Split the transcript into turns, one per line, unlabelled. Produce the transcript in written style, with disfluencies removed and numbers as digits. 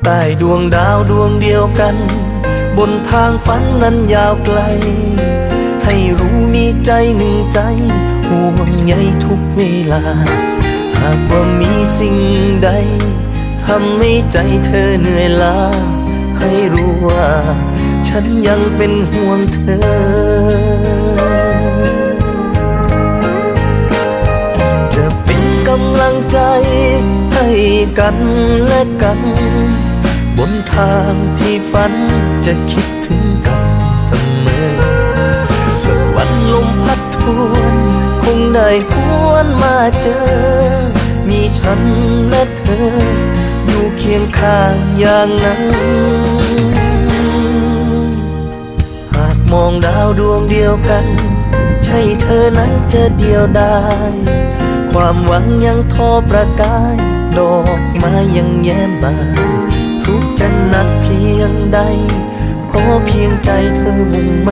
ใต้ดวงดาวดวงเดียวกันบนทางฝันนั้นยาวไกลให้รู้มีใจหนึ่งใจห่วงใยทุกเวลาหากว่ามีสิ่งใดทำให้ใจเธอเหนื่อยล้าให้รู้ว่าฉันยังเป็นห่วงเธอจะเป็นกำลังใจให้กันและกันบนทางที่ฝันจะคิดถึงกันเสมอสวรรค์ลมพัดทวนคงได้หวนมาเจอมีฉันและเธออยู่เคียงข้างอย่างนั้นหากมองดาวดวงเดียวกันใช่เธอนั้นจะเดียวดายความหวังยังทอประกายดอกไม้ยังแย้มบานทุกข์จะหนักเพียงใดขอเพียงใจเธอมุ่ง